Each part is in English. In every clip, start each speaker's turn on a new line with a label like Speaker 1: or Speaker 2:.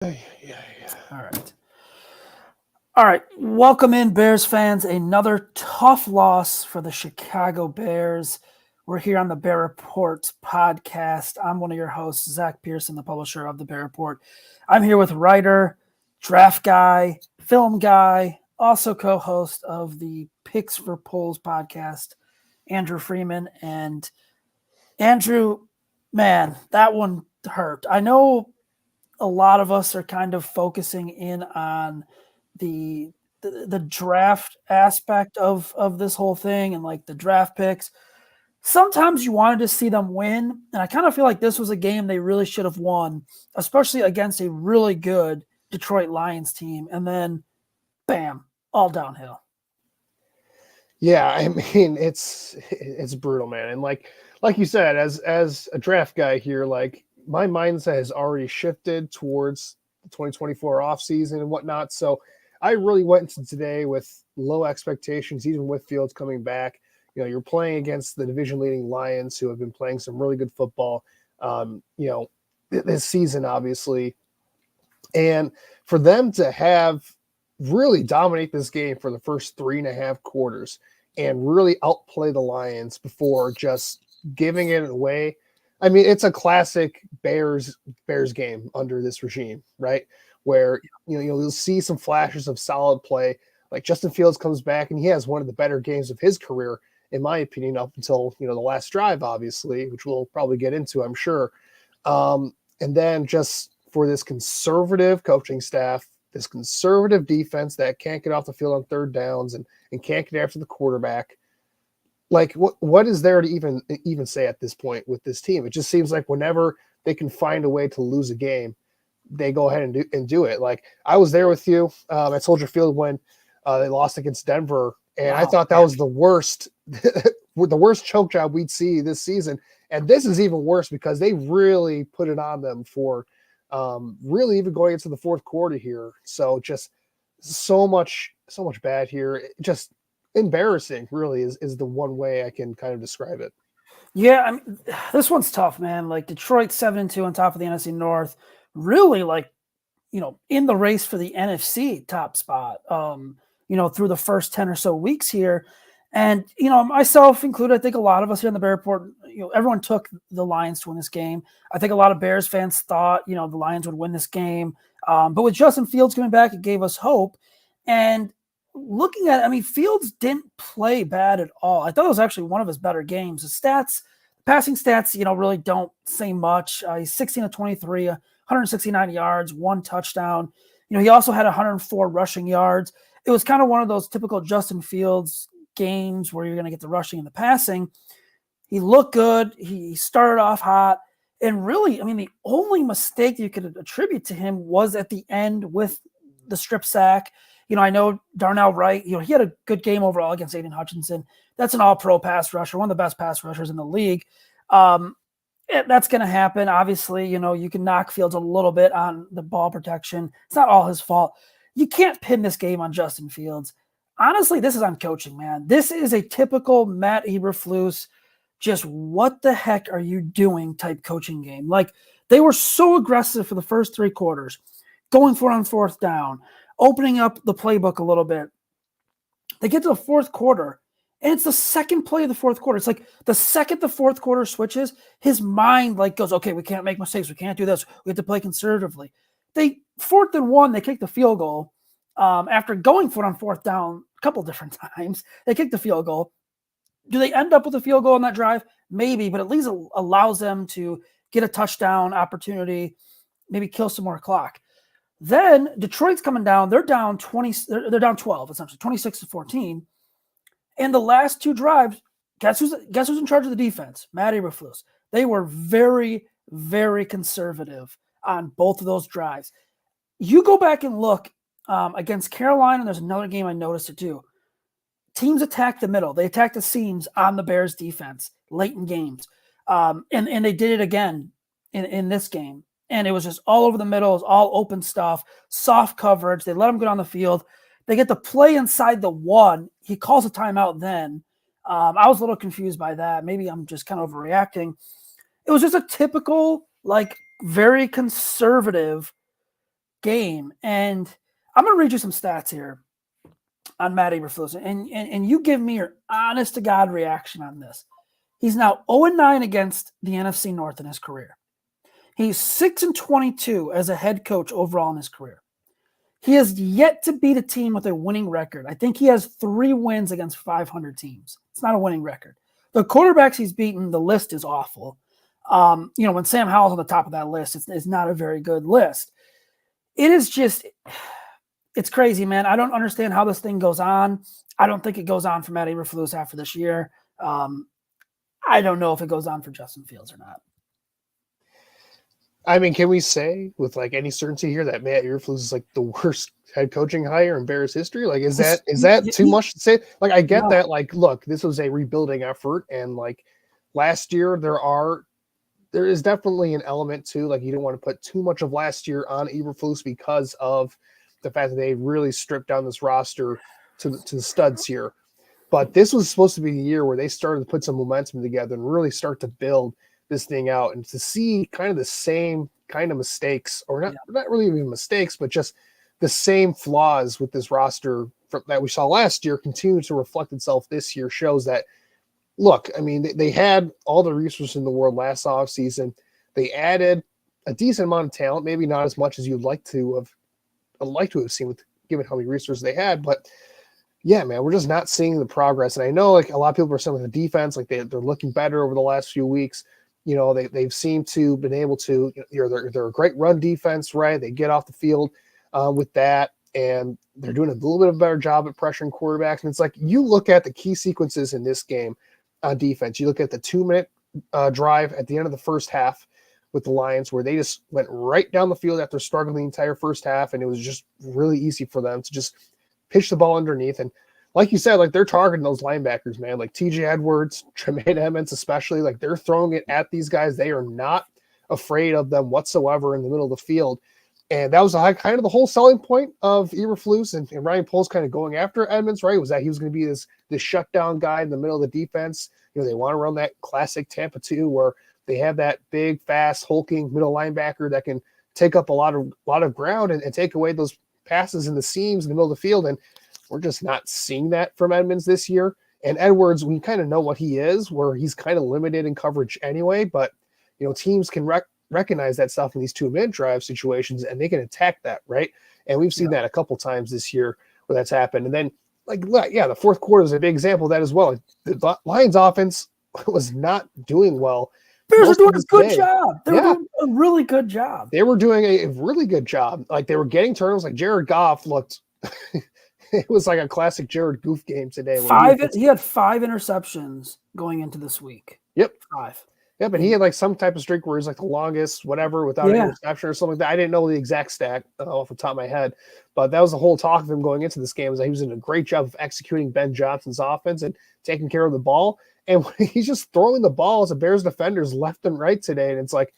Speaker 1: Yeah, yeah, yeah.
Speaker 2: All right. All right. Welcome in, Bears fans. Another tough loss for the Chicago Bears. We're here on the Bear Report podcast. I'm one of your hosts, Zach Pearson, the publisher of the Bear Report. I'm here with writer, draft guy, film guy, also co host of the Picks for Polls podcast, Andrew Freeman. And Andrew, man, that one hurt. I know a lot of us are kind of focusing in on the the draft aspect of this whole thing and like the draft picks. Sometimes you wanted to see them win, and I kind of feel like this was a game they really should have won, especially against a really good Detroit Lions team. And then, bam, all downhill.
Speaker 1: Yeah, I mean it's brutal, man. And like you said, as a draft guy here, like my mindset has already shifted towards the 2024 offseason and whatnot. So I really went into today with low expectations, even with Fields coming back. You know, you're playing against the division leading Lions who have been playing some really good football this season, obviously. And for them to have really dominate this game for the first 3.5 quarters and really outplay the Lions before just giving it away. I mean, it's a classic Bears game under this regime, right? Where you'll see some flashes of solid play. Like Justin Fields comes back and he has one of the better games of his career, in my opinion, up until the last drive, obviously, which we'll probably get into, I'm sure. And then just for this conservative coaching staff, this conservative defense that can't get off the field on third downs and can't get after the quarterback. Like what is there to even say at this point with this team? It just seems like whenever they can find a way to lose a game, they go ahead and do it. Like I was there with you at Soldier Field when they lost against Denver, and I
Speaker 2: Wow.
Speaker 1: thought that was the worst the worst choke job we'd see this season. And this is even worse because they really put it on them for really even going into the fourth quarter here. So just so much bad here. Just embarrassing, really, is the one way I can kind of describe it.
Speaker 2: Yeah, I mean, this one's tough, man. Like Detroit 7-2 on top of the NFC North, really like in the race for the NFC top spot, through the first 10 or so weeks here. And, myself included, I think a lot of us here in the Bear Report, everyone took the Lions to win this game. I think a lot of Bears fans thought, the Lions would win this game. But with Justin Fields coming back, it gave us hope. And looking at it, I mean, Fields didn't play bad at all. I thought it was actually one of his better games. Passing stats, really don't say much. He's 16 to 23, 169 yards, one touchdown. He also had 104 rushing yards. It was kind of one of those typical Justin Fields games where you're going to get the rushing and the passing. He looked good. He started off hot. And really, I mean, the only mistake you could attribute to him was at the end with the strip sack. I know Darnell Wright, he had a good game overall against Aiden Hutchinson. That's an all-pro pass rusher, one of the best pass rushers in the league. That's going to happen. Obviously, you can knock Fields a little bit on the ball protection. It's not all his fault. You can't pin this game on Justin Fields. Honestly, this is on coaching, man. This is a typical Matt Eberflus, just what the heck are you doing type coaching game. Like, they were so aggressive for the first three quarters, going for it on fourth down, opening up the playbook a little bit. They get to the fourth quarter, and it's the second play of the fourth quarter. It's like the second the fourth quarter switches, his mind like goes, okay, we can't make mistakes. We can't do this. We have to play conservatively. They 4th and 1, they kick the field goal. After going for it on fourth down a couple different times, they kick the field goal. Do they end up with a field goal on that drive? Maybe, but at least it allows them to get a touchdown opportunity, maybe kill some more clock. Then Detroit's coming down. They're down 20. They're down 12, essentially 26-14. And the last two drives, guess who's in charge of the defense? Matt Eberflus. They were very, very conservative on both of those drives. You go back and look against Carolina, and there's another game I noticed it too. Teams attack the middle. They attack the seams on the Bears defense late in games. And they did it again in this game. And it was just all over the middle. It was all open stuff, soft coverage. They let them get on the field. They get the play inside the one. He calls a timeout then. I was a little confused by that. Maybe I'm just kind of overreacting. It was just a typical, like, very conservative game. And I'm going to read you some stats here on Matt Eberflus, and you give me your honest to God reaction on this. He's now 0-9 against the NFC North in his career. He's 6-22 as a head coach overall in his career. He has yet to beat a team with a winning record. I think he has 3 wins against 500 teams. It's not a winning record. The quarterbacks he's beaten, the list is awful. When Sam Howell's on the top of that list, it's not a very good list. It is just, it's crazy, man. I don't understand how this thing goes on. I don't think it goes on for Matt Eberflus after this year. I don't know if it goes on for Justin Fields or not.
Speaker 1: I mean, can we say with like any certainty here that Matt Eberflus is like the worst head coaching hire in Bears history? Like, is that too much to say? Like, I get that. Like, look, this was a rebuilding effort, and like last year, there is definitely an element to like you don't want to put too much of last year on Eberflus because of the fact that they really stripped down this roster to the studs here. But this was supposed to be the year where they started to put some momentum together and really start to build this thing out, and to see kind of the same kind of mistakes, or not really even mistakes, but just the same flaws with this roster that we saw last year continue to reflect itself this year shows that, look, I mean, they had all the resources in the world last offseason. They added a decent amount of talent, maybe not as much as you'd like to have seen with given how many resources they had, but yeah, man, we're just not seeing the progress. And I know like a lot of people are saying with the defense, like they're looking better over the last few weeks. You know, they've seemed to been able to, they're a great run defense, right? They get off the field with that, and they're doing a little bit of a better job at pressuring quarterbacks. And it's like, you look at the key sequences in this game on defense. You look at the 2-minute drive at the end of the first half with the Lions, where they just went right down the field after struggling the entire first half. And it was just really easy for them to just pitch the ball underneath. And like you said, like they're targeting those linebackers, man, like TJ Edwards, Tremaine Edmonds, especially, like they're throwing it at these guys. They are not afraid of them whatsoever in the middle of the field. And that was kind of the whole selling point of Eberflus and Ryan Poles kind of going after Edmonds, right? Was that he was going to be this shutdown guy in the middle of the defense. You know, they want to run that classic Tampa 2 where they have that big, fast, hulking middle linebacker that can take up a lot of ground and take away those passes in the seams in the middle of the field. And we're just not seeing that from Edmonds this year. And Edwards, we kind of know what he is, where he's kind of limited in coverage anyway, but you know, teams can recognize that stuff in these 2-minute drive situations, and they can attack that, right? And we've seen that a couple times this year where that's happened. And then, the fourth quarter is a big example of that as well. The Lions offense was not doing well.
Speaker 2: Bears are doing a good job. They were doing a really good job.
Speaker 1: They were doing a really good job. Like, they were getting turnovers. Like, Jared Goff looked it was like a classic Jared Goof game today.
Speaker 2: He had 5 interceptions going into this week.
Speaker 1: Yep.
Speaker 2: 5.
Speaker 1: Yeah, but he had like some type of streak where he's like the longest, whatever, without an interception or something like that. I didn't know the exact stat off the top of my head, but that was the whole talk of him going into this game, was that he was doing a great job of executing Ben Johnson's offense and taking care of the ball. And he's just throwing the ball as the Bears defenders left and right today. And it's like,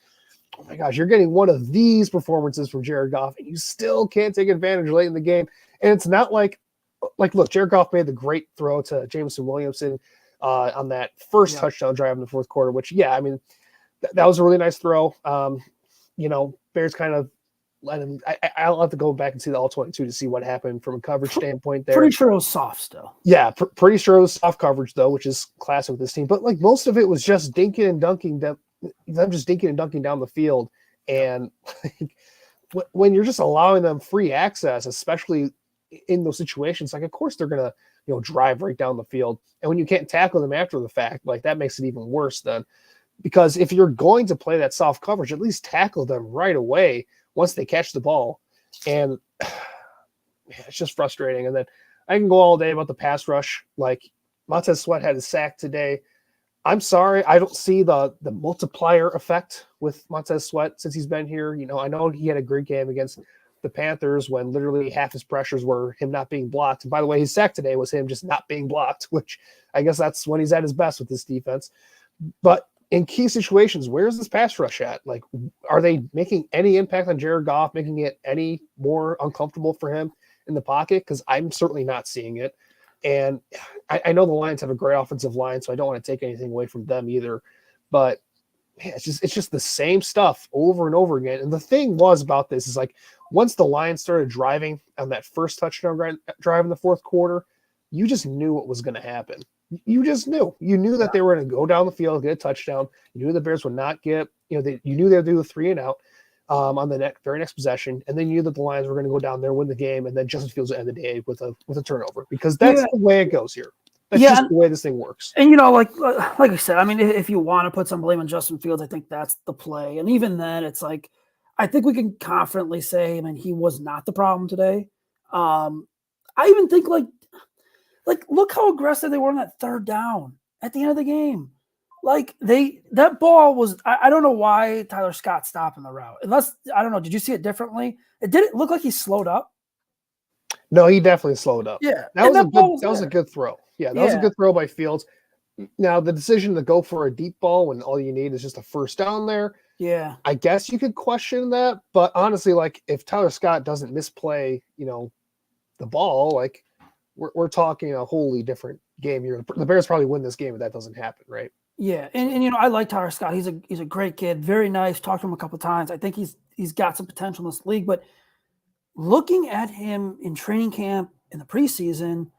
Speaker 1: oh my gosh, you're getting one of these performances from Jared Goff, and you still can't take advantage late in the game. And it's not like look, Jared Goff made the great throw to Jameson Williamson on that first touchdown drive in the fourth quarter, which, I mean, that was a really nice throw. Bears kind of let him. I'll have to go back and see the all 22 to see what happened from a coverage standpoint there.
Speaker 2: Pretty sure it was soft still.
Speaker 1: Yeah, pretty sure it was soft coverage, though, which is classic with this team. But like most of it was just dinking and dunking them just dinking and dunking down the field. And when you're just allowing them free access, especially in those situations, like, of course they're going to, drive right down the field. And when you can't tackle them after the fact, like, that makes it even worse then. Because if you're going to play that soft coverage, at least tackle them right away once they catch the ball. And it's just frustrating. And then I can go all day about the pass rush. Like, Montez Sweat had a sack today. I'm sorry, I don't see the multiplier effect with Montez Sweat since he's been here. I know he had a great game against the Panthers when literally half his pressures were him not being blocked. And by the way, his sack today was him just not being blocked, which I guess that's when he's at his best with this defense. But in key situations, where's this pass rush at? Like, are they making any impact on Jared Goff, making it any more uncomfortable for him in the pocket? Because I'm certainly not seeing it. And I know the Lions have a great offensive line, so I don't want to take anything away from them either. But man, it's just the same stuff over and over again. And the thing was about this is, like, once the Lions started driving on that first touchdown drive in the fourth quarter, you just knew what was going to happen. You just knew. You knew that they were going to go down the field, get a touchdown. You knew the Bears would not get, you knew they would do the 3 and out on the very next possession, and then you knew that the Lions were going to go down there, win the game, and then Justin Fields would end the day with a turnover, because that's the way it goes here. That's just the way this thing works.
Speaker 2: And, like I said, I mean, if you want to put some blame on Justin Fields, I think that's the play. And even then, it's like, I think we can confidently say, I mean, he was not the problem today. I even think, like, look how aggressive they were on that third down at the end of the game. Like, that ball was, I don't know why Tyler Scott stopped in the route. Unless, I don't know, did you see it differently? It didn't look like he slowed up.
Speaker 1: No, he definitely slowed up.
Speaker 2: Yeah.
Speaker 1: That was a good throw. Yeah, that was a good throw by Fields. Now, the decision to go for a deep ball when all you need is just a first down there.
Speaker 2: Yeah.
Speaker 1: I guess you could question that, but honestly, like, if Tyler Scott doesn't misplay, the ball, like, we're talking a wholly different game here. The Bears probably win this game if that doesn't happen, right?
Speaker 2: Yeah, and I like Tyler Scott. He's a great kid, very nice. Talked to him a couple of times. I think he's got some potential in this league. But looking at him in training camp in the preseason,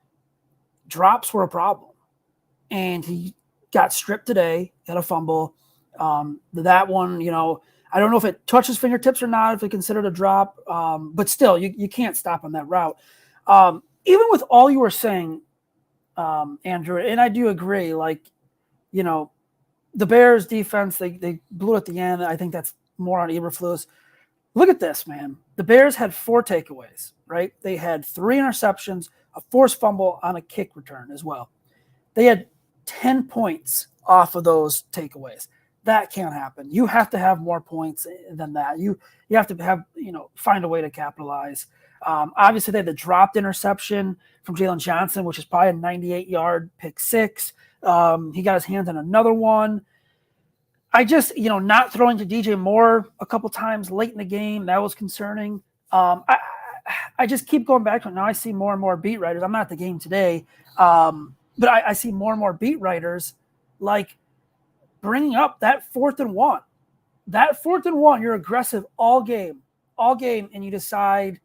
Speaker 2: drops were a problem, and he got stripped today, had a fumble. That one, I don't know if it touched his fingertips or not, if they considered a drop. But still, you can't stop on that route. Even with all you were saying, Andrew, and I do agree, like, the Bears defense, they blew at the end. I think that's more on Eberflus. Look at this, man. The Bears had 4 takeaways, right? They had 3 interceptions, a forced fumble on a kick return as well. They had 10 points off of those takeaways. That can't happen. You have to have more points than that. You have to have, find a way to capitalize. Obviously, they had the dropped interception from Jalen Johnson, which is probably a 98-yard pick six. He got his hands on another one. I just, not throwing to DJ Moore a couple times late in the game, that was concerning. I just keep going back to it. Now I see more and more beat writers. I'm not at the game today, but I see more and more beat writers like bringing up that 4th and 1. That 4th and 1, you're aggressive all game, and you decide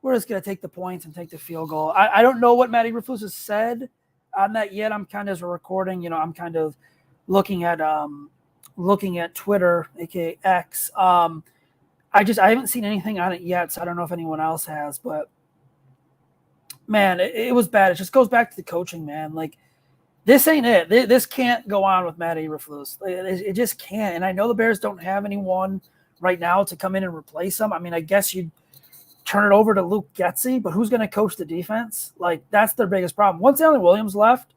Speaker 2: we're just going to take the points and take the field goal. I don't know what Matt Eberflus has said on that yet. I'm kind of, as a recording, I'm kind of looking at Twitter, aka X. I haven't seen anything on it yet, so I don't know if anyone else has. But man, it was bad. It just goes back to the coaching, man. Like, this ain't it. This can't go on with Matt Eberflus. It just can't. And I know the Bears don't have anyone right now to come in and replace him. I mean, I guess you'd turn it over to Luke Getsy, but who's going to coach the defense? Like, that's their biggest problem. Once Allen Williams left,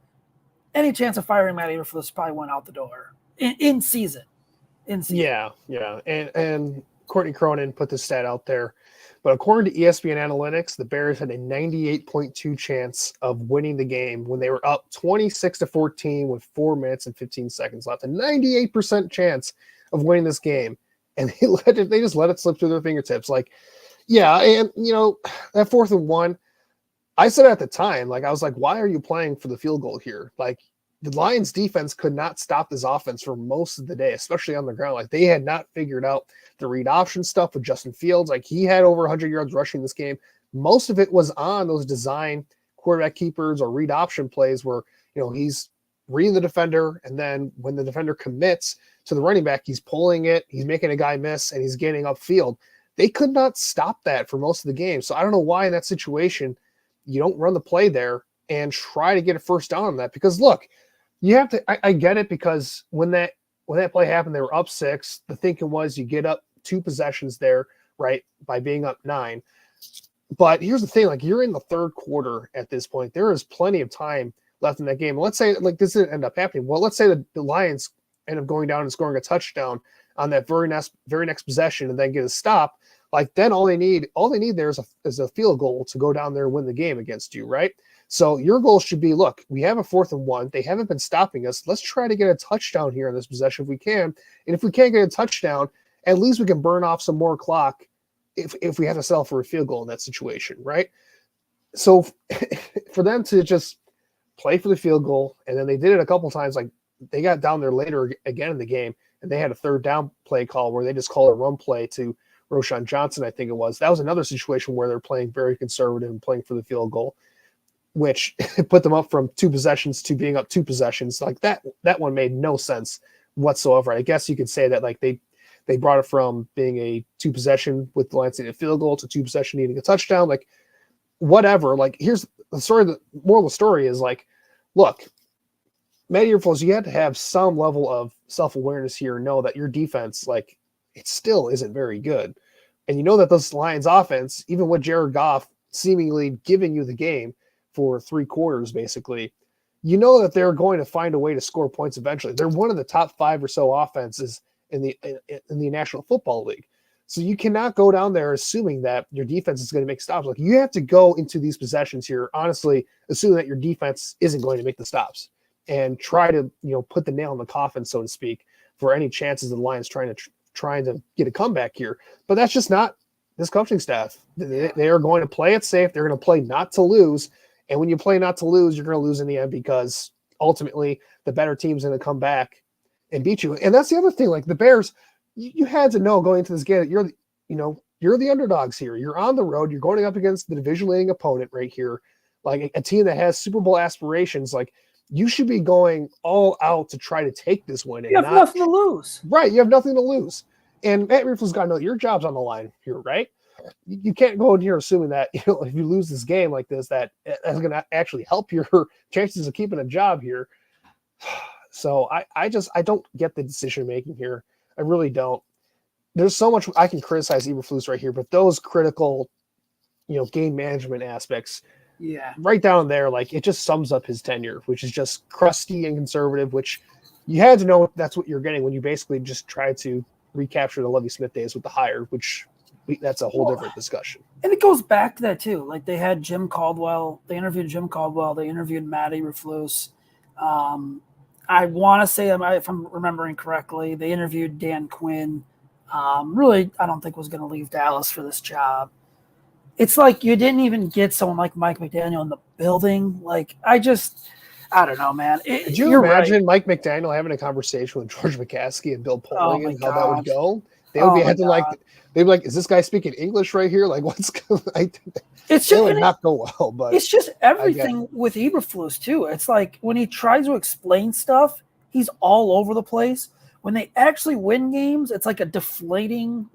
Speaker 2: any chance of firing Matt Eberflus probably went out the door in season.
Speaker 1: Yeah. And Courtney Cronin put the stat out there. But according to ESPN Analytics, the Bears had a 98.2 chance of winning the game when they were up 26-14 with 4 minutes and 15 seconds left. A 98% chance of winning this game. And they just let it slip through their fingertips. Like, yeah, and, that 4th and 1, I said at the time, like, I was like, why are you playing for the field goal here? Like, the Lions defense could not stop this offense for most of the day, especially on the ground. Like, they had not figured out the read option stuff with Justin Fields. Like, he had over 100 yards rushing this game. Most of it was on those design quarterback keepers or read option plays where, he's reading the defender, and then when the defender commits to the running back, he's pulling it, he's making a guy miss, and he's getting upfield. They could not stop that for most of the game. So I don't know why in that situation you don't run the play there and try to get a first down on that. Because look, you have to. I get it, because when that play happened, they were up 6. The thinking was you get up 2 possessions there, right, by being up 9. But here's the thing: like, you're in the 3rd quarter at this point. There is plenty of time left in that game. Let's say, like, this didn't end up happening. Well, let's say the Lions end up going down and scoring a touchdown on that very next possession and then get a stop. Like, then all they need there is a field goal to go down there and win the game against you, right? So your goal should be, look, we have a 4th and 1. They haven't been stopping us. Let's try to get a touchdown here in this possession if we can. And if we can't get a touchdown, at least we can burn off some more clock if we have to settle for a field goal in that situation, right? So for them to just play for the field goal, and then they did it a couple times, like, they got down there later again in the game, and they had a 3rd down play call where they just called a run play to Roshan Johnson, I think it was. That was another situation where they're playing very conservative and playing for the field goal, which put them up from 2 possessions to being up 2 possessions. Like that one made no sense whatsoever. I guess you could say that like they brought it from being a 2 possession with the Lions needing a field goal to 2 possession needing a touchdown. Like whatever. Like here's the story. The moral of the story is like, look, Matt Eberflus, you have to have some level of self-awareness here and know that your defense, like, it still isn't very good. And you know that this Lions offense, even with Jared Goff seemingly giving you the game for 3 quarters, basically, you know that they're going to find a way to score points eventually. They're one of the top 5 or so offenses in the National Football League. So you cannot go down there assuming that your defense is going to make stops. Like you have to go into these possessions here, honestly, assuming that your defense isn't going to make the stops and try to, put the nail in the coffin, so to speak, for any chances of the Lions trying to get a comeback here. But that's just not this coaching staff. They are going to play it safe. They're going to play not to lose. And when you play not to lose, you're going to lose in the end because ultimately the better team's going to come back and beat you. And that's the other thing. Like the Bears, you had to know going into this game, you're the underdogs here. You're on the road. You're going up against the division-leading opponent right here, like a team that has Super Bowl aspirations. Like you should be going all out to try to take this win.
Speaker 2: You have nothing to lose.
Speaker 1: Right. You have nothing to lose. And Matt Eberflus got to know your job's on the line here, right? You can't go in here assuming that, if you lose this game like this, that's going to actually help your chances of keeping a job here. So I don't get the decision making here. I really don't. There's so much I can criticize Eberflus right here, but those critical, game management aspects, right down there, like it just sums up his tenure, which is just crusty and conservative, which you had to know that's what you're getting when you basically just try to recapture the Lovie Smith days with the hire, which that's a whole different discussion.
Speaker 2: And it goes back to that too. Like they had Jim Caldwell, they interviewed Jim Caldwell, they interviewed Matt Eberflus. I want to say, if I'm remembering correctly, they interviewed Dan Quinn. Really, I don't think was going to leave Dallas for this job. It's like you didn't even get someone like Mike McDaniel in the building. Like I don't know, man.
Speaker 1: Could you imagine Mike McDaniel having a conversation with George McCaskey and Bill Polian and how that would go? They would be acting like they'd be like, "Is this guy speaking English right here? Like, what's going?" It would not go well. But
Speaker 2: it's just everything with Eberflus too. It's like when he tries to explain stuff, he's all over the place. When they actually win games, it's like a deflating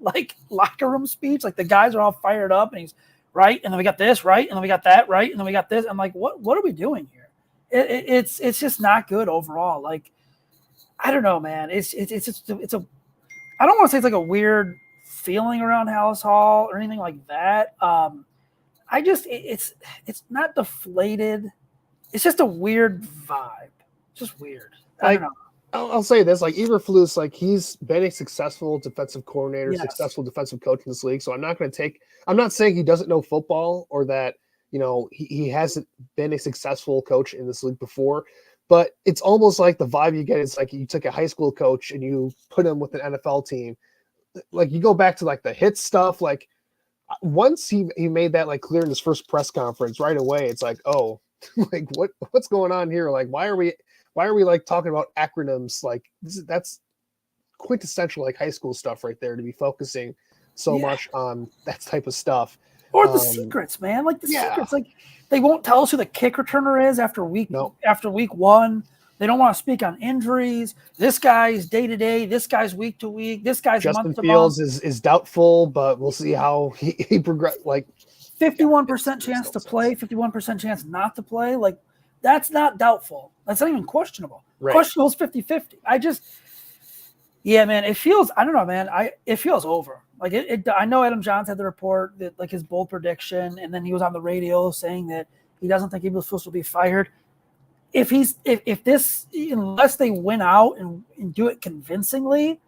Speaker 2: locker room speech. Like the guys are all fired up, and he's right, and then we got this right, and then we got that right, and then we got this. I'm like, what are we doing here? It's just not good overall. Like I don't know, man. It's a I don't want to say it's like a weird feeling around Halas Hall or anything like that. It's not deflated. It's just a weird vibe. It's just weird. I don't know.
Speaker 1: I'll say this, like Eberflus, like he's been a successful defensive coordinator, successful defensive coach in this league. So I'm not saying he doesn't know football or that, he hasn't been a successful coach in this league before, but it's almost like the vibe you get is like you took a high school coach and you put him with an NFL team. Like you go back to like the hit stuff. Like once he made that like clear in his first press conference right away, it's like, oh, like what's going on here? Like, why are we like talking about acronyms? Like that's quintessential like high school stuff right there to be focusing so much on that type of stuff.
Speaker 2: Or the secrets, man. Like the secrets, like they won't tell us who the kick returner is after week 1. They don't want to speak on injuries. This guy's day to day. This guy's week to week. This guy's
Speaker 1: Justin
Speaker 2: month to
Speaker 1: Fields
Speaker 2: month.
Speaker 1: is doubtful, but we'll see how he progress. Like
Speaker 2: 51% chance to play, 51% chance not to play. Like that's not doubtful. That's not even questionable.
Speaker 1: Right.
Speaker 2: Questionable is 50-50. Man, it feels, I don't know, man. It feels over. Like I know Adam Johns had the report that like his bold prediction, and then he was on the radio saying that he doesn't think he was supposed to be fired. If this, unless they win out and do it convincingly,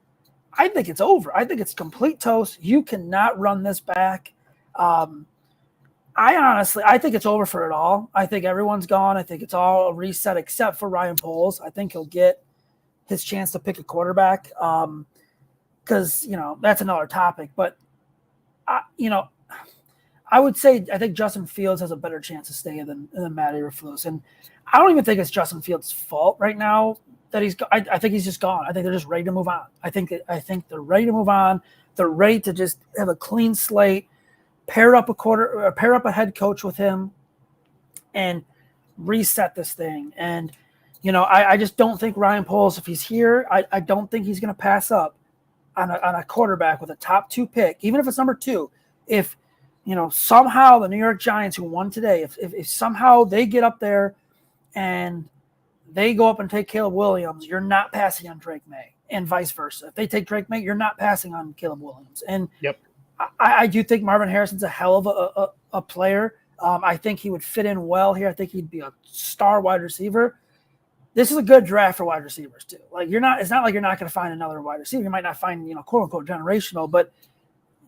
Speaker 2: I think it's over. I think it's complete toast. You cannot run this back. I think it's over for it all. I think everyone's gone. I think it's all a reset except for Ryan Poles. I think he'll get his chance to pick a quarterback. Because, that's another topic. But, I would say I think Justin Fields has a better chance to stay than Matt Eberflus. And I don't even think it's Justin Fields' fault right now that I think he's just gone. I think they're just ready to move on. I think they're ready to move on. they're ready to just have a clean slate, pair up a head coach with him, and reset this thing. And I just don't think Ryan Poles, if he's here, I don't think he's going to pass up on a quarterback with a top 2 pick, even if it's number 2. If somehow the New York Giants, who won today, if somehow they get up there and they go up and take Caleb Williams, you're not passing on Drake May, and vice versa. If they take Drake May, you're not passing on Caleb Williams. And
Speaker 1: yep.
Speaker 2: I do think Marvin Harrison's a hell of a player. I think he would fit in well here. I think he'd be a star wide receiver. This is a good draft for wide receivers too. Like it's not like you're not going to find another wide receiver. You might not find, quote unquote generational, but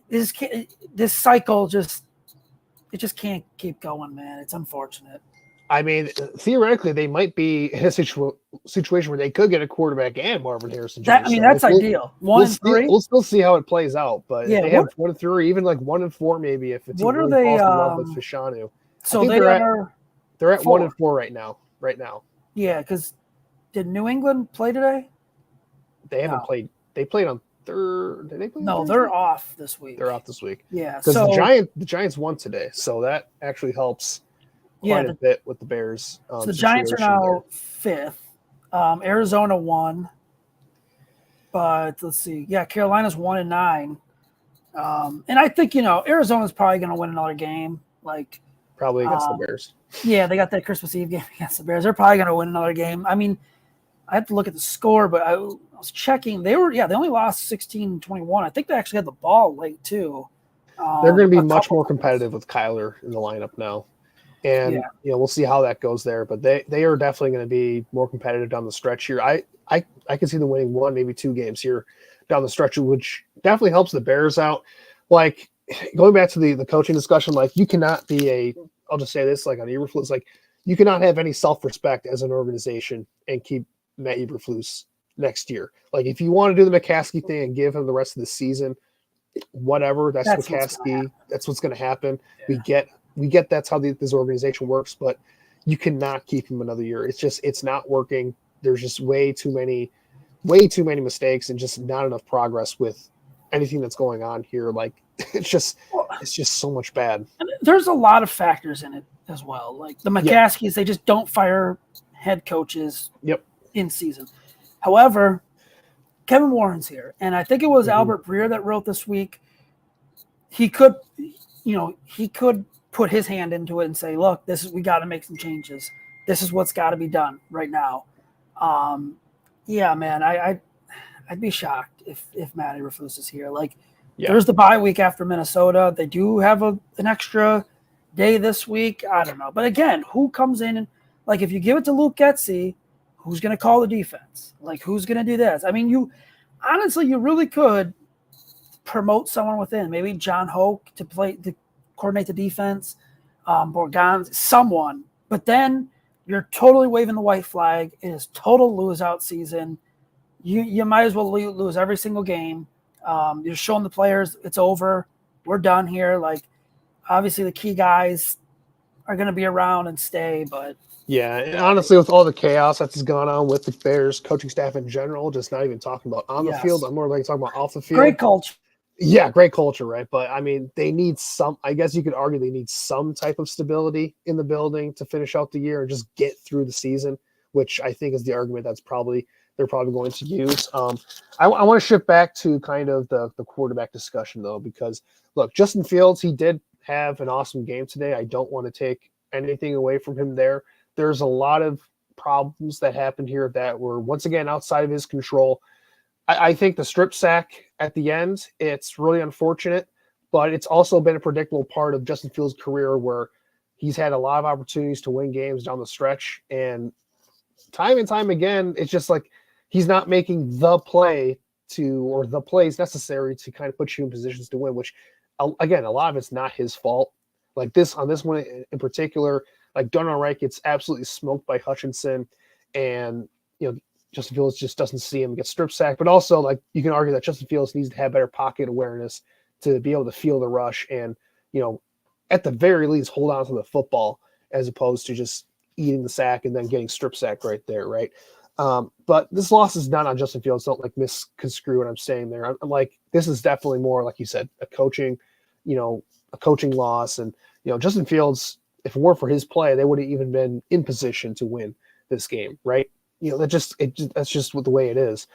Speaker 2: this cycle just can't keep going, man. It's unfortunate.
Speaker 1: I mean, theoretically, they might be in a situation where they could get a quarterback and Marvin Harrison.
Speaker 2: That's ideal. 1-3.
Speaker 1: We'll still see how it plays out, but
Speaker 2: yeah,
Speaker 1: if they have 1-3, even like 1-4, maybe if it's
Speaker 2: what
Speaker 1: really
Speaker 2: are they?
Speaker 1: With Fashanu.
Speaker 2: So
Speaker 1: they're at 1-4 right now.
Speaker 2: Yeah, because did New England play today?
Speaker 1: They haven't played. They played on third. Did they play?
Speaker 2: No, they're off this week.
Speaker 1: They're off this week.
Speaker 2: Yeah,
Speaker 1: because the Giants won today, so that actually helps quite a bit with the Bears.
Speaker 2: So the Giants are now 5th. Arizona won, but let's see. Yeah, Carolina's 1-9, and I think Arizona's probably going to win another game. Like
Speaker 1: probably against the Bears.
Speaker 2: Yeah, they got that Christmas Eve game against the Bears. They're probably going to win another game. I mean, I have to look at the score, but I was checking. They only lost 16-21. I think they actually had the ball late too.
Speaker 1: They're going to be much more competitive with Kyler in the lineup now. And we'll see how that goes there. But they are definitely going to be more competitive down the stretch here. I can see them winning 1, maybe 2 games here down the stretch, which definitely helps the Bears out. Like going back to the coaching discussion, like you cannot be I'll just say this, like on Eberflus, like you cannot have any self-respect as an organization and keep Matt Eberflus next year. Like if you want to do the McCaskey thing and give him the rest of the season, whatever, that's McCaskey. That's what's going to happen. Yeah. We get that's how this organization works, but you cannot keep him another year. It's not working. There's just way too many mistakes and just not enough progress with anything that's going on here. Like it's just so much bad.
Speaker 2: And there's a lot of factors in it as well. Like the McCaskies, they just don't fire head coaches in season. However, Kevin Warren's here, and I think it was Albert Breer that wrote this week. He could put his hand into it and say, look, we got to make some changes. This is what's got to be done right now. Yeah, man, I'd be shocked if Matt Eberflus is here. Like there's the bye week after Minnesota. They do have an extra day this week. I don't know. But again, who comes in and like if you give it to Luke Getsy, who's going to call the defense? Like who's going to do this? I mean, you really could promote someone within, maybe John Hoke to coordinate the defense, Borgans, someone. But then you're totally waving the white flag. It is total lose-out season. You might as well lose every single game. You're showing the players it's over. We're done here. Like, obviously, the key guys are going to be around and stay, but
Speaker 1: yeah, and honestly, with all the chaos that's gone on with the Bears coaching staff in general, just not even talking about on the field, I'm more like talking about off the field.
Speaker 2: Great culture.
Speaker 1: Yeah, great culture, right? But I mean, they need I guess you could argue they need some type of stability in the building to finish out the year and just get through the season, which I think is the argument they're probably going to use. I want to shift back to kind of the quarterback discussion though, because look, Justin Fields, he did have an awesome game today. I don't want to take anything away from him there. There's a lot of problems that happened here that were once again outside of his control. I think the strip sack at the end, it's really unfortunate, but it's also been a predictable part of Justin Fields' career where he's had a lot of opportunities to win games down the stretch. And time and time again, it's just like he's not making the plays necessary to kind of put you in positions to win, which, again, a lot of it's not his fault. Like on this one in particular, like Darnell Wright gets absolutely smoked by Hutchinson, and Justin Fields just doesn't see him get strip sacked. But also, like you can argue that Justin Fields needs to have better pocket awareness to be able to feel the rush and at the very least hold on to the football as opposed to just eating the sack and then getting strip sacked right there, right? But this loss is not on Justin Fields. Don't like misconstrue what I'm saying there. I'm like this is definitely more, like you said, a coaching loss. And, Justin Fields, if it weren't for his play, they would have even been in position to win this game, right? That's just what the way it is.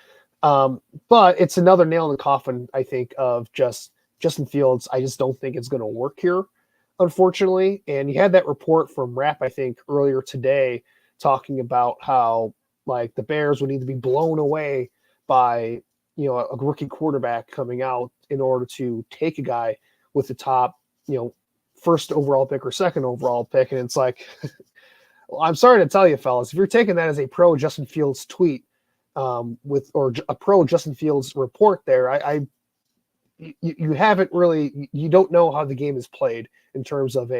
Speaker 1: But it's another nail in the coffin, I think, of just Justin Fields. I just don't think it's going to work here, unfortunately. And you had that report from Rap, I think, earlier today talking about how, like, the Bears would need to be blown away by, a rookie quarterback coming out in order to take a guy with the top, first overall pick or second overall pick. And it's like, well, I'm sorry to tell you, fellas, if you're taking that as a pro Justin Fields tweet, or a pro Justin Fields report there, you haven't really, you don't know how the game is played in terms of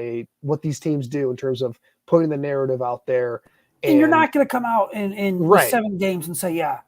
Speaker 1: what these teams do in terms of putting the narrative out there.
Speaker 2: And you're not going to come out in
Speaker 1: right.
Speaker 2: 7 games and say, yeah,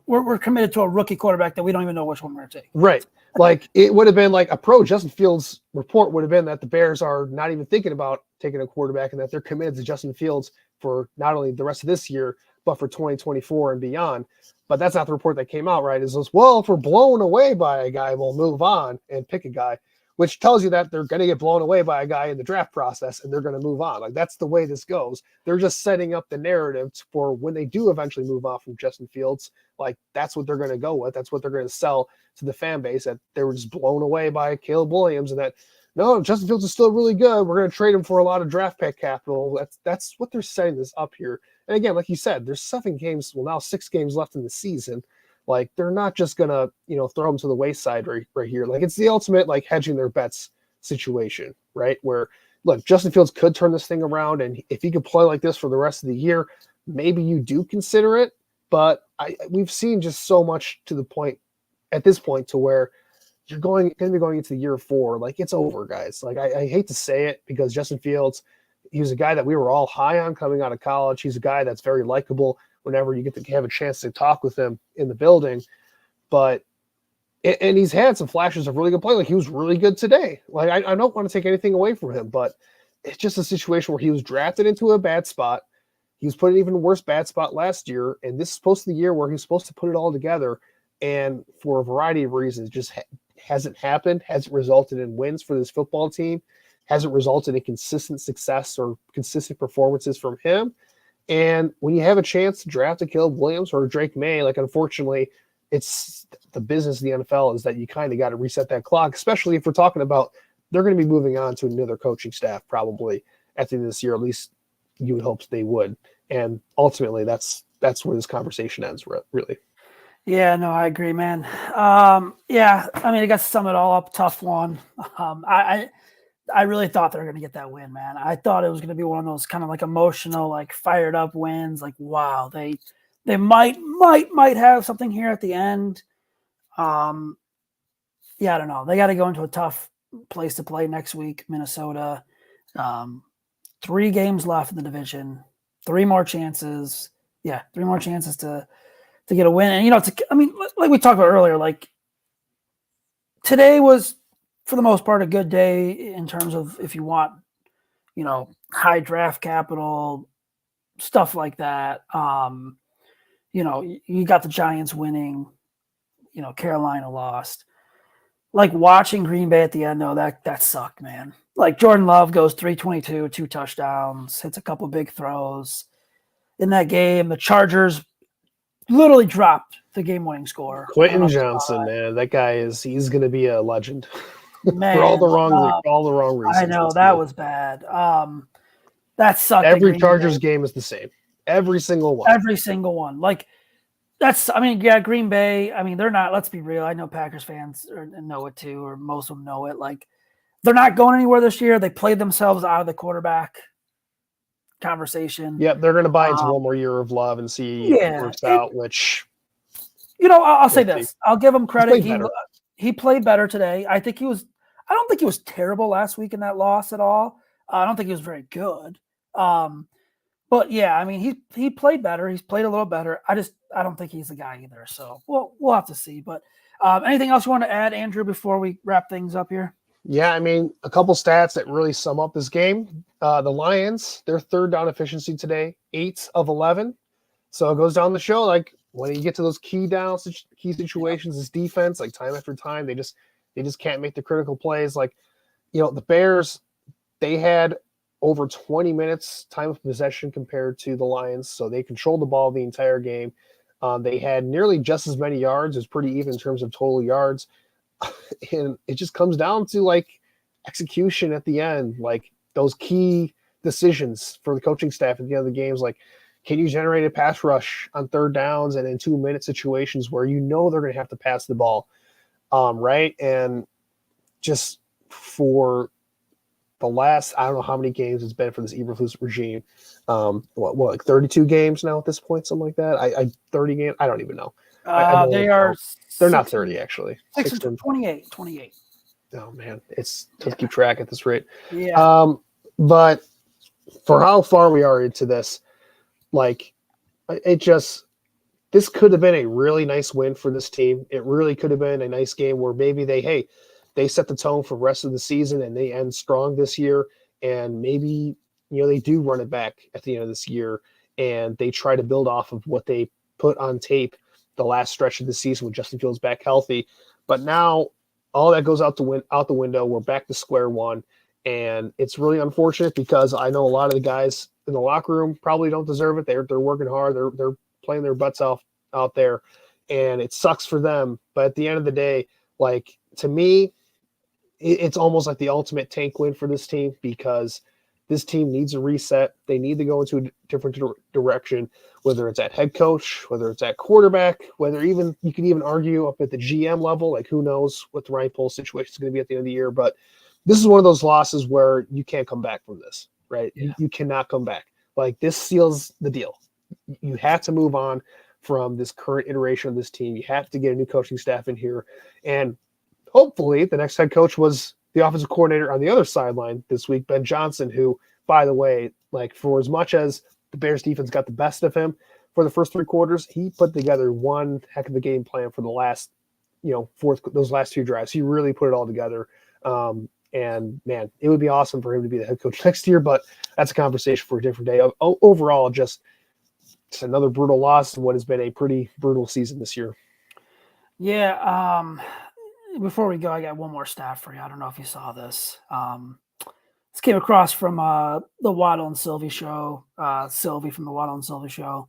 Speaker 2: we're committed to a rookie quarterback that we don't even know which one we're going to take.
Speaker 1: Right. Like, it would have been like a pro Justin Fields report would have been that the Bears are not even thinking about taking a quarterback and that they're committed to Justin Fields for not only the rest of this year, but for 2024 and beyond. But that's not the report that came out, right? Is this, well, if we're blown away by a guy, we'll move on and pick a guy, which tells you that they're going to get blown away by a guy in the draft process and they're going to move on. Like, that's the way this goes. They're just setting up the narrative for when they do eventually move on from Justin Fields. Like, that's what they're going to go with. That's what they're going to sell to the fan base, that they were just blown away by Caleb Williams and that, no, Justin Fields is still really good. We're going to trade him for a lot of draft pick capital. That's what they're setting this up here. And again, like you said, there's 6 games left in the season. Like, they're not just going to, throw them to the wayside right here. Like, it's the ultimate, like, hedging their bets situation, right? Where, look, Justin Fields could turn this thing around. And if he could play like this for the rest of the year, maybe you do consider it. But we've seen just so much at this point to where you're going to be going into the year 4. Like, it's over, guys. Like, I hate to say it, because Justin Fields, he was a guy that we were all high on coming out of college. He's a guy that's very likable whenever you get to have a chance to talk with him in the building. And he's had some flashes of really good play. Like, he was really good today. Like, I don't want to take anything away from him, but it's just a situation where he was drafted into a bad spot. He was put in an even worse bad spot last year. And this is supposed to be the year where he was supposed to put it all together. And for a variety of reasons, just hasn't happened, hasn't resulted in wins for this football team, hasn't resulted in consistent success or consistent performances from him. And when you have a chance to draft a Caleb Williams or a Drake May, like, unfortunately, it's the business of the NFL is that you kind of got to reset that clock, especially if we're talking about they're going to be moving on to another coaching staff probably at the end of this year. At least you would hope they would. And ultimately, that's where this conversation ends, really.
Speaker 2: Yeah, no, I agree, man. Yeah, I mean, I guess to sum it all up, tough one. I really thought they were going to get that win, man. I thought it was going to be one of those kind of like emotional, like fired up wins. Like, wow, they might have something here at the end. Yeah, I don't know. They got to go into a tough place to play next week, Minnesota. 3 games left in the division, 3 more chances. Yeah, 3 more chances to get a win. And, I mean, like we talked about earlier, like, today was, for the most part, a good day in terms of if you want, high draft capital, stuff like that. You got the Giants winning, Carolina lost. Like, watching Green Bay at the end, though, that sucked, man. Like, Jordan Love goes 322, 2 touchdowns, hits a couple big throws. In that game, the Chargers literally dropped the game-winning score.
Speaker 1: Quentin Johnson, man, that guy he's going to be a legend.
Speaker 2: Man,
Speaker 1: for all the wrong reasons.
Speaker 2: I know that was bad. That sucked.
Speaker 1: Every Chargers game is the same. Every single one.
Speaker 2: Every single one. Like, Green Bay. I mean, they're not. Let's be real. I know Packers fans know it too, or most of them know it. Like, they're not going anywhere this year. They played themselves out of the quarterback conversation.
Speaker 1: Yep, they're going to buy into one more year of Love and see if it works out. Which,
Speaker 2: I'll say this. I'll give him credit. He played better today. I don't think he was terrible last week in that loss at all. I don't think he was very good. But yeah, I mean, he played better. He's played a little better. I don't think he's the guy either. So we'll have to see. But anything else you want to add, Andrew, before we wrap things up here?
Speaker 1: Yeah, I mean, a couple stats that really sum up this game. The Lions, their third down efficiency today, 8 of 11. So it goes down the show. Like, when you get to those key situations, this defense, like time after time, they just can't make the critical plays. Like, the Bears, they had over 20 minutes time of possession compared to the Lions, so they controlled the ball the entire game. They had nearly just as many yards. It was pretty even in terms of total yards. And it just comes down to like execution at the end, like those key decisions for the coaching staff at the end of the games. Like, can you generate a pass rush on third downs and in 2-minute situations where they're going to have to pass the ball, right? And just for the last, I don't know how many games it's been for this Eberflus regime. Like 32 games now at this point, something like that. 30 games. I don't even know. They're not 30 actually.
Speaker 2: 28.
Speaker 1: Oh man, it's tough to keep track at this rate.
Speaker 2: Yeah.
Speaker 1: But for how far we are into this, like this could have been a really nice win for this team. It really could have been a nice game where maybe they set the tone for the rest of the season and they end strong this year. And maybe, they do run it back at the end of this year and they try to build off of what they put on tape the last stretch of the season with Justin Fields back healthy. But now all that goes out the window. We're back to square one. And it's really unfortunate because I know a lot of the guys in the locker room probably don't deserve it. They're working hard. They're playing their butts off out there, and it sucks for them. But at the end of the day, like, to me, it's almost like the ultimate tank win for this team because this team needs a reset. They need to go into a different direction, whether it's at head coach, whether it's at quarterback, whether even you can even argue up at the GM level. Like, who knows what the Ryan Poles situation is going to be at the end of the year. But this is one of those losses where you can't come back from this, right?
Speaker 2: Yeah.
Speaker 1: You cannot come back. Like, this seals the deal. You have to move on from this current iteration of this team. You have to get a new coaching staff in here. And hopefully the next head coach was the offensive coordinator on the other sideline this week, Ben Johnson, who, by the way, like, for as much as the Bears defense got the best of him for the first 3 quarters, he put together one heck of a game plan for the last, those last 2 drives. He really put it all together. And man, it would be awesome for him to be the head coach next year, but that's a conversation for a different day. Overall, just another brutal loss in what has been a pretty brutal season this year.
Speaker 2: Yeah. Before we go, I got one more stat for you. I don't know if you saw this. This came across from the Waddle and Sylvie show, Sylvie from the Waddle and Sylvie show.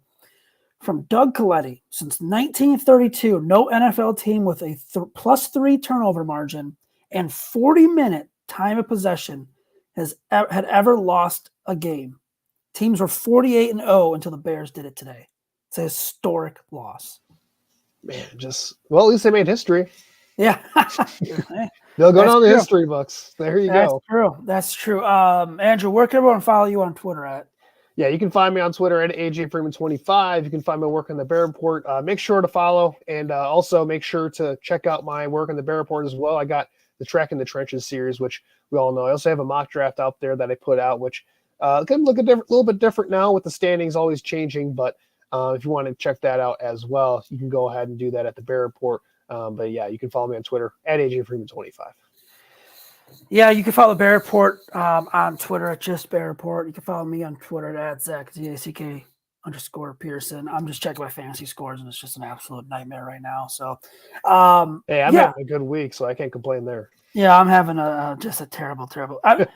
Speaker 2: From Doug Coletti, since 1932, no NFL team with a +3 turnover margin and 40-minute time of possession had ever lost a game. Teams were 48-0 until the Bears did it today. It's a historic loss.
Speaker 1: Man, at least they made history.
Speaker 2: Yeah.
Speaker 1: They'll go down the history books. There you go.
Speaker 2: That's true. Andrew, where can everyone follow you on Twitter at?
Speaker 1: Yeah, you can find me on Twitter at AJFreeman25. You can find my work on the Bear Report. Make sure to follow and also make sure to check out my work on the Bear Report as well. I got the Track in the Trenches series, which we all know. I also have a mock draft out there that I put out, which can look a little bit different now with the standings always changing. But if you want to check that out as well, you can go ahead and do that at the Bear Report. But yeah, you can follow me on Twitter at AJFreeman25.
Speaker 2: Yeah, you can follow Bear Report on Twitter at just Bear Report. You can follow me on Twitter at Zach_Pearson. I'm just checking my fantasy scores, and it's just an absolute nightmare right now. So,
Speaker 1: hey, I'm having a good week, so I can't complain there.
Speaker 2: Yeah, I'm having just a terrible. I'm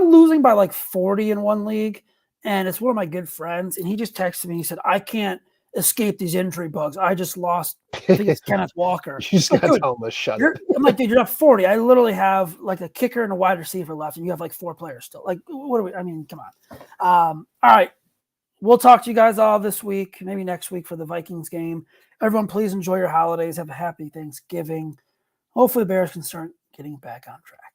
Speaker 2: losing by like 40 in one league, and it's one of my good friends, and he just texted me. He said, "I can't escape these injury bugs. I just lost. I think it's Kenneth Walker."
Speaker 1: You just got to tell him to shut it.
Speaker 2: I'm like, dude, you're not 40. I literally have like a kicker and a wide receiver left, and you have like 4 players still. Like, what are we? I mean, come on. All right. We'll talk to you guys all this week, maybe next week for the Vikings game. Everyone, please enjoy your holidays. Have a happy Thanksgiving. Hopefully, the Bears can start getting back on track.